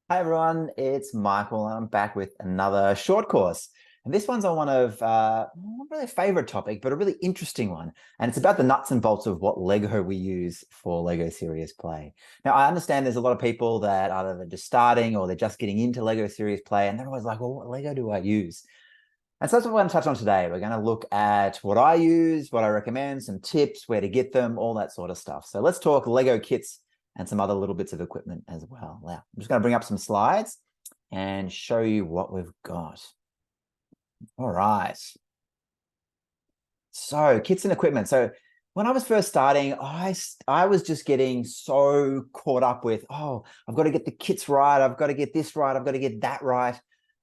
Hi everyone, it's Michael and I'm back with another short course. And this one's on one of, not really a favorite topic, but a really interesting one. And it's about the nuts and bolts of what Lego we use for Lego Serious Play. Now, I understand there's a lot of people that either they're just starting or they're just getting into Lego Serious Play and they're always like, well, what Lego do I use? And so that's what we're going to touch on today. We're going to look at what I use, what I recommend, some tips, where to get them, all that sort of stuff. So let's talk Lego kits and some other little bits of equipment as well. Now, I'm just going to bring up some slides and show you what we've got. All right. So kits and equipment. So when I was first starting, I was just getting so caught up with, oh, I've got to get the kits right. I've got to get this right. I've got to get that right.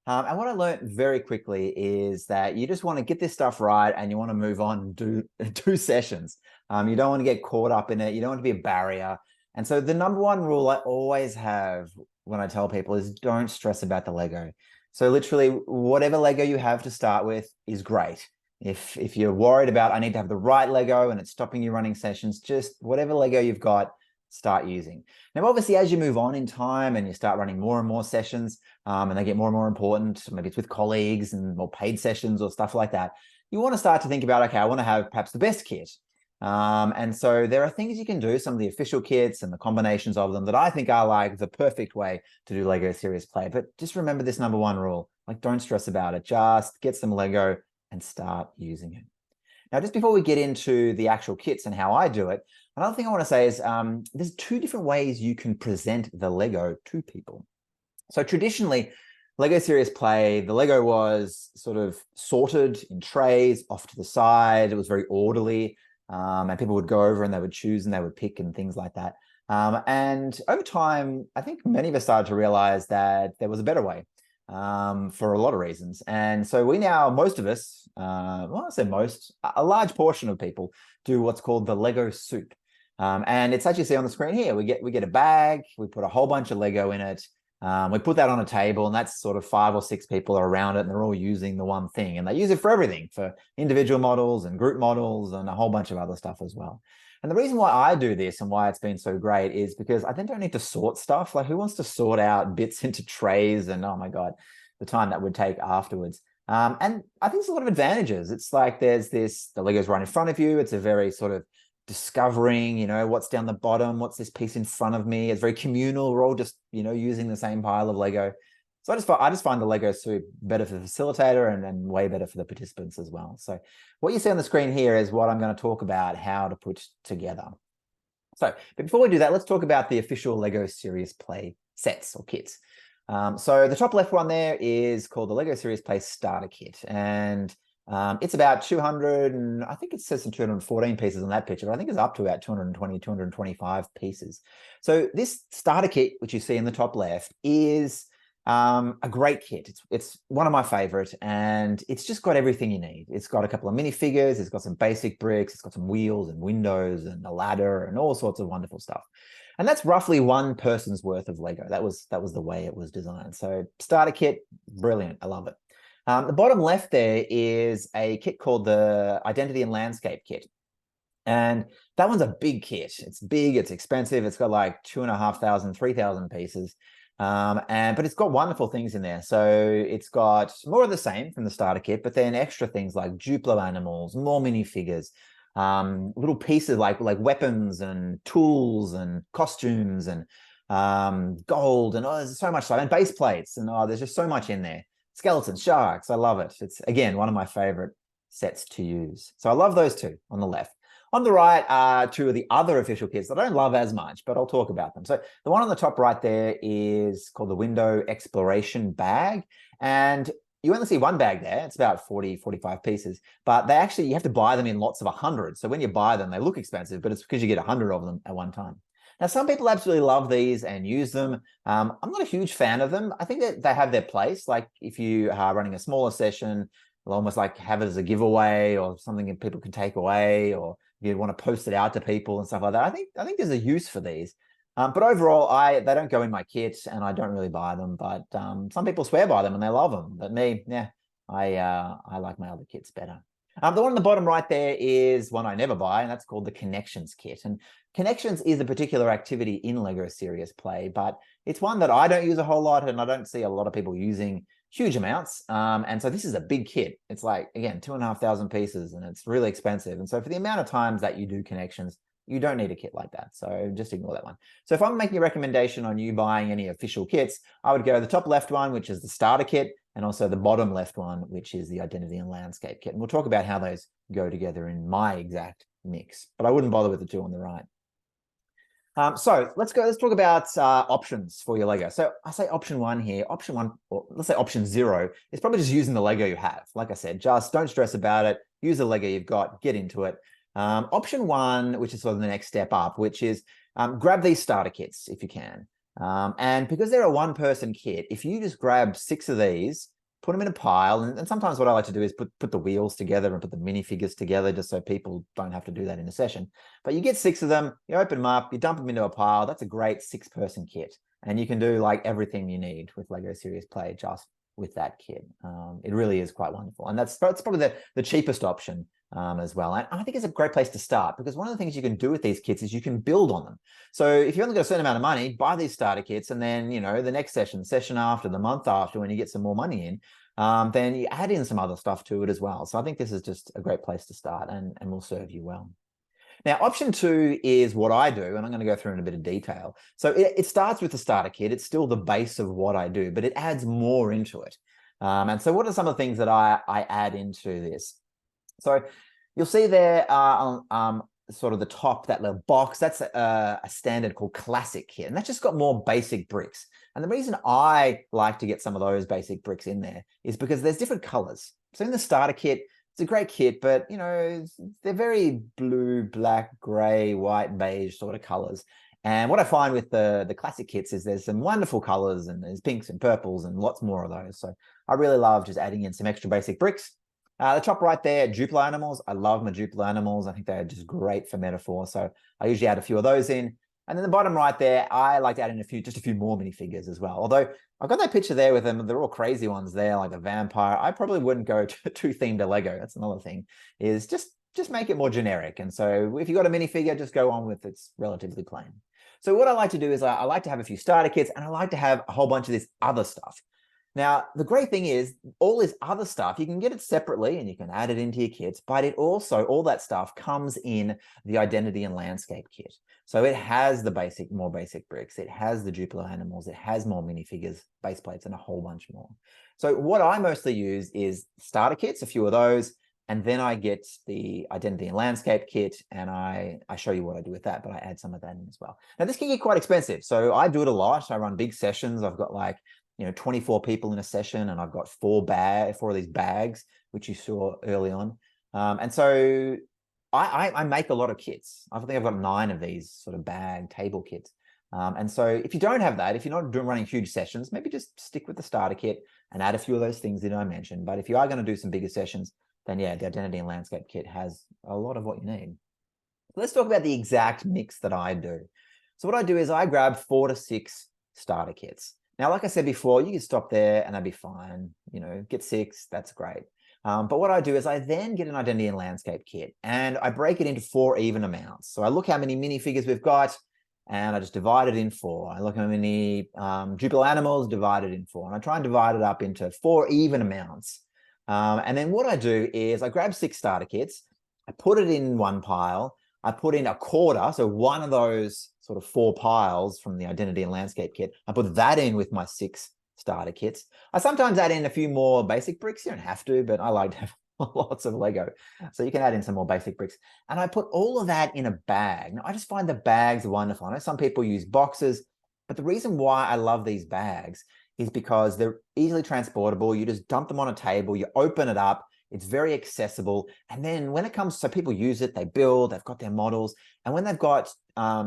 And what I learned very quickly is that you just want to get this stuff right and you want to move on and do sessions. You don't want to get caught up in it. You don't want to be a barrier. And so the number one rule I always have when I tell people is don't stress about the Lego. So literally whatever Lego you have to start with is great. If you're worried about, I need to have the right Lego and it's stopping you running sessions, just whatever Lego you've got, start using. Now, obviously, as you move on in time and you start running more and more sessions and they get more and more important, maybe it's with colleagues and more paid sessions or stuff like that, you want to start to think about, okay, I want to have perhaps the best kit. And so there are things you can do, some of the official kits and the combinations of them that I think are like the perfect way to do Lego Serious Play. But just remember this number one rule, like don't stress about it, just get some Lego and start using it. Now, just before we get into the actual kits and how I do it, another thing I want to say is there's two different ways you can present the Lego to people. So traditionally, Lego Serious Play, the Lego was sort of sorted in trays off to the side. It was very orderly, and people would go over and they would choose and they would pick and things like that. And over time, I think many of us started to realize that there was a better way for a lot of reasons. And so we now, most of us, well, I say most, a large portion of people do what's called the Lego soup. And it's as you see on the screen here, we get a bag, we put a whole bunch of Lego in it. We put that on a table and that's sort of 5 or 6 people are around it and they're all using the one thing and they use it for everything, for individual models and group models and a whole bunch of other stuff as well. And the reason why I do this and why it's been so great is because I then don't need to sort stuff. Like who wants to sort out bits into trays and oh my God, the time that would take afterwards. And I think there's a lot of advantages. It's like there's this, the Lego's right in front of you. It's a very sort of discovering, what's down the bottom, what's this piece in front of me. It's very communal. We're all just, using the same pile of Lego. So I just find the Lego soup better for the facilitator and way better for the participants as well. So what you see on the screen here is what I'm going to talk about how to put together. So, but before we do that, let's talk about the official Lego Serious Play sets or kits. So the top left one there is called the Lego Serious Play Starter Kit. And it's about 200, and I think it says some 214 pieces on that picture, but I think it's up to about 220, 225 pieces. So this starter kit, which you see in the top left, is a great kit. It's one of my favorite, and it's just got everything you need. It's got a couple of minifigures, it's got some basic bricks, it's got some wheels and windows and a ladder and all sorts of wonderful stuff. And that's roughly one person's worth of Lego. That was the way it was designed. So starter kit, brilliant. I love it. The bottom left there is a kit called the Identity and Landscape Kit. And that one's a big kit. It's big, it's expensive. It's got like 2,500, 3,000 pieces. But it's got wonderful things in there. So it's got more of the same from the starter kit, but then extra things like Duplo animals, more minifigures, little pieces like weapons and tools and costumes and gold and there's so much stuff and base plates and there's just so much in there. Skeletons, sharks, I love it. It's again one of my favorite sets to use. So I love those two on the left. On the right are two of the other official kits that I don't love as much, but I'll talk about them. So the one on the top right there is called the Window Exploration Bag. And you only see one bag there. It's about 40, 45 pieces, but you have to buy them in lots of 100. So when you buy them, they look expensive, but it's because you get 100 of them at one time. Now, some people absolutely love these and use them. I'm not a huge fan of them. I think that they have their place. Like if you are running a smaller session, they'll almost like have it as a giveaway or something that people can take away, or you want to post it out to people and stuff like that. I think there's a use for these. But overall, they don't go in my kit and I don't really buy them. But some people swear by them and they love them. But me, yeah, I like my other kits better. The one on the bottom right there is one I never buy, and that's called the Connections Kit. And Connections is a particular activity in LEGO Serious Play, but it's one that I don't use a whole lot, and I don't see a lot of people using huge amounts. And so this is a big kit. It's like, again, 2,500 pieces, and it's really expensive. And so for the amount of times that you do Connections, you don't need a kit like that. So just ignore that one. So if I'm making a recommendation on you buying any official kits, I would go the top left one, which is the starter kit, and also the bottom left one, which is the Identity and Landscape kit. And we'll talk about how those go together in my exact mix, but I wouldn't bother with the two on the right. So let's talk about options for your Lego. So I say option one here. Option one, or let's say option zero, is probably just using the Lego you have. Like I said, just don't stress about it. Use the Lego you've got, get into it. Option one, which is sort of the next step up, which is grab these starter kits if you can. And because they're a one-person kit, if you just grab 6 of these, put them in a pile, and sometimes what I like to do is put the wheels together and put the minifigures together just so people don't have to do that in a session. But you get 6 of them, you open them up, you dump them into a pile. That's a great 6-person kit. And you can do like everything you need with LEGO Serious Play just with that kit. It really is quite wonderful. And that's probably the cheapest option as well. And I think it's a great place to start, because one of the things you can do with these kits is you can build on them. So if you only got a certain amount of money, buy these starter kits, and then, you know, the next session after, the month after, when you get some more money in, then you add in some other stuff to it as well. So I think this is just a great place to start, and will serve you well. Now, option two is what I do, and I'm going to go through in a bit of detail. So it starts with the starter kit. It's still the base of what I do, but it adds more into it. And so what are some of the things that I add into this? So you'll see there sort of the top, that little box, that's a standard called Classic Kit, and that's just got more basic bricks. And the reason I like to get some of those basic bricks in there is because there's different colors. So in the starter kit, it's a great kit, but you know, they're very blue, black, gray, white, beige sort of colors. And what I find with the classic kits is there's some wonderful colors, and there's pinks and purples and lots more of those. So I really love just adding in some extra basic bricks. The top right there, Duplo animals. I love my Duplo animals. I think they're just great for metaphor. So I usually add a few of those in. And then the bottom right there, I like to add in just a few more minifigures as well. Although I've got that picture there with them. They're all crazy ones there, like a vampire. I probably wouldn't go too themed to Lego. That's another thing, is just make it more generic. And so if you've got a minifigure, just go on with it's relatively plain. So what I like to do is I like to have a few starter kits, and I like to have a whole bunch of this other stuff. Now, the great thing is all this other stuff, you can get it separately and you can add it into your kits, but it also, all that stuff comes in the Identity and Landscape kit. So it has the more basic bricks, it has the Duplo animals, it has more minifigures, base plates, and a whole bunch more. So what I mostly use is starter kits, a few of those, and then I get the Identity and Landscape kit, and I show you what I do with that, but I add some of that in as well. Now, this can get quite expensive. So I do it a lot. I run big sessions. I've got like, 24 people in a session, and I've got 4 of these bags, which you saw early on. And so I make a lot of kits. I think I've got 9 of these sort of bag table kits. And so if you don't have that, if you're not running huge sessions, maybe just stick with the starter kit and add a few of those things that I mentioned. But if you are going to do some bigger sessions, then yeah, the Identity and Landscape kit has a lot of what you need. Let's talk about the exact mix that I do. So what I do is I grab 4 to 6 starter kits. Now, like I said before, you can stop there and that'd be fine. Get 6, that's great. But what I do is I then get an Identity and Landscape kit, and I break it into 4 even amounts. So I look how many minifigures we've got, and I just divide it in 4. I look how many Duplo animals, divide it in 4. And I try and divide it up into 4 even amounts. And then what I do is I grab 6 starter kits, I put it in one pile, I put in a quarter, so one of those sort of 4 piles from the Identity and Landscape kit, I put that in with my 6 starter kits. I sometimes add in a few more basic bricks. You don't have to, but I like to have lots of Lego. So you can add in some more basic bricks. And I put all of that in a bag. Now, I just find the bags wonderful. I know some people use boxes, but the reason why I love these bags is because they're easily transportable. You just dump them on a table, you open it up, it's very accessible. And then when it comes, so people use it, they build, they've got their models. And when they've got,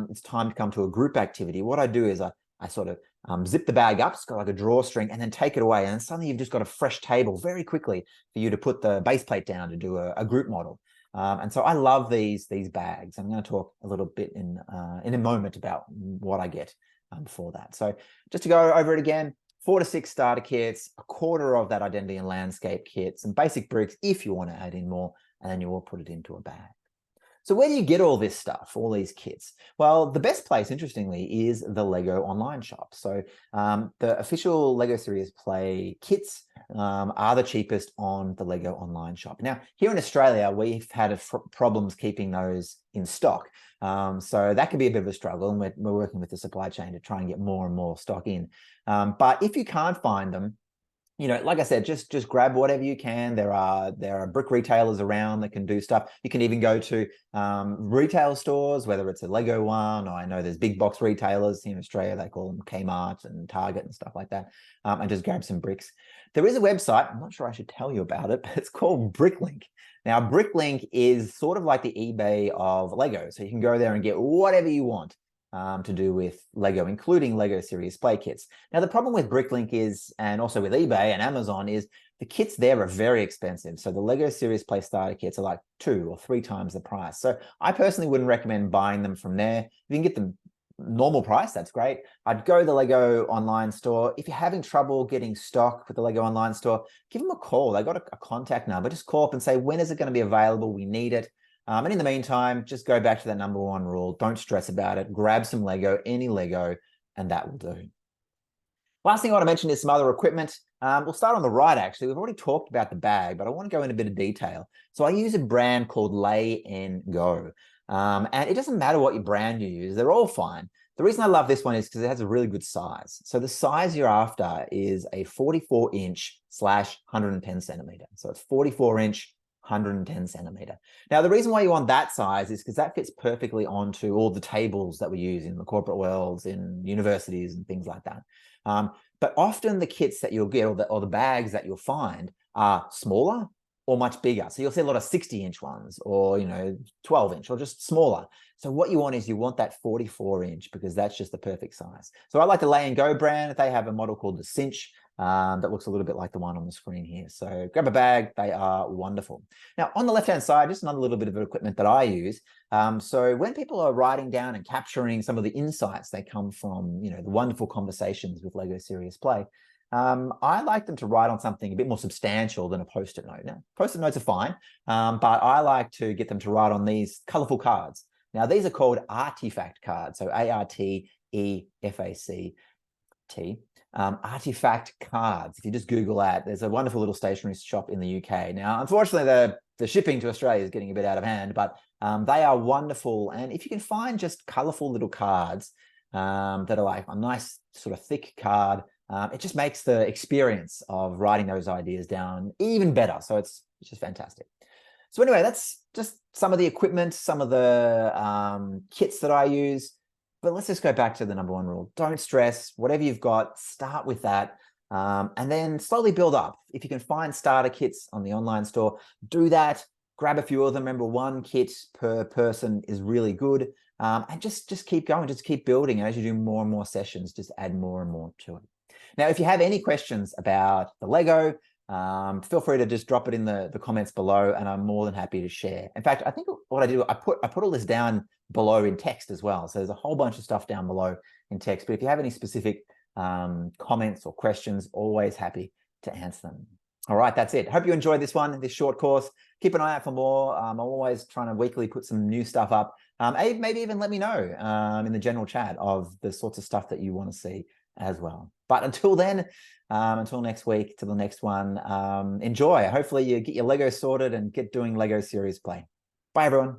it's time to come to a group activity, what I do is I sort of zip the bag up, it's got like a drawstring, and then take it away. And then suddenly you've just got a fresh table very quickly for you to put the base plate down to do a group model. And so I love these bags. I'm going to talk a little bit in a moment about what I get for that. So just to go over it again, 4 to 6 starter kits, a quarter of that Identity and Landscape kit, some basic bricks if you want to add in more, and then you will put it into a bag. So where do you get all this stuff, all these kits? Well, the best place, interestingly, is the Lego online shop. So the official Lego Serious Play kits are the cheapest on the Lego online shop. Now, here in Australia, we've had problems keeping those in stock. So that can be a bit of a struggle, and we're working with the supply chain to try and get more and more stock in. But if you can't find them, like I said, just grab whatever you can. There are brick retailers around that can do stuff. You can even go to retail stores, whether it's a Lego one, or I know there's big box retailers in Australia. They call them Kmart and Target and stuff like that, and just grab some bricks. There is a website. I'm not sure I should tell you about it, but it's called Bricklink. Now, Bricklink is sort of like the eBay of Lego. So you can go there and get whatever you want to do with Lego, including Lego Serious Play kits. Now, the problem with Bricklink is, and also with eBay and Amazon, is the kits there are very expensive. So the Lego Serious Play starter kits are like 2 or 3 times the price. So I personally wouldn't recommend buying them from there. If you can get them normal price, that's great. I'd go to the Lego online store. If you're having trouble getting stock with the Lego online store, give them a call. They got a contact number. Just call up and say, when is it going to be available? We need it. And in the meantime, just go back to that number 1 rule. Don't stress about it. Grab some Lego, any Lego, and that will do. Last thing I want to mention is some other equipment. We'll start on the right, actually. We've already talked about the bag, but I want to go into a bit of detail. So I use a brand called Lay and Go. And it doesn't matter what your brand you use. They're all fine. The reason I love this one is because it has a really good size. So the size you're after is a 44-inch / 110 centimeter. So it's 44-inch, 110 centimeter. Now, the reason why you want that size is because that fits perfectly onto all the tables that we use in the corporate worlds, in universities and things like that. But often the kits that you'll get, or the bags that you'll find, are smaller or much bigger. So you'll see a lot of 60-inch ones, or 12-inch, or just smaller. So what you want is you want that 44-inch, because that's just the perfect size. So I like the Lay and Go brand. They have a model called the Cinch that looks a little bit like the one on the screen here. So grab a bag. They are wonderful. Now, on the left-hand side, just another little bit of equipment that I use. So when people are writing down and capturing some of the insights they come from, the wonderful conversations with Lego Serious Play, I like them to write on something a bit more substantial than a Post-it note. Now, Post-it notes are fine, but I like to get them to write on these colorful cards. Now, these are called artifact cards. So ARTEFACT. Artifact cards. If you just Google that, there's a wonderful little stationery shop in the UK. Now, unfortunately, the shipping to Australia is getting a bit out of hand, but they are wonderful. And if you can find just colorful little cards that are like a nice sort of thick card, it just makes the experience of writing those ideas down even better. So it's just fantastic. So anyway, that's just some of the equipment, some of the kits that I use. But let's just go back to the number 1 rule. Don't stress. Whatever you've got, start with that, and then slowly build up. If you can find starter kits on the online store, do that. Grab a few of them. Remember, 1 kit per person is really good. And just keep going. Just keep building. As you do more and more sessions, just add more and more to it. Now, if you have any questions about the Lego, feel free to just drop it in the comments below, and I'm more than happy to share. In fact, I think what I did, I put all this down below in text as well. So there's a whole bunch of stuff down below in text. But if you have any specific comments or questions, always happy to answer them. All right, that's it. Hope you enjoyed this short course. Keep an eye out for more. I'm always trying to weekly put some new stuff up. Maybe even let me know in the general chat of the sorts of stuff that you want to see as well. But until then, until next week, to the next one, enjoy. Hopefully you get your Lego sorted and get doing Lego Serious Play. Bye, everyone.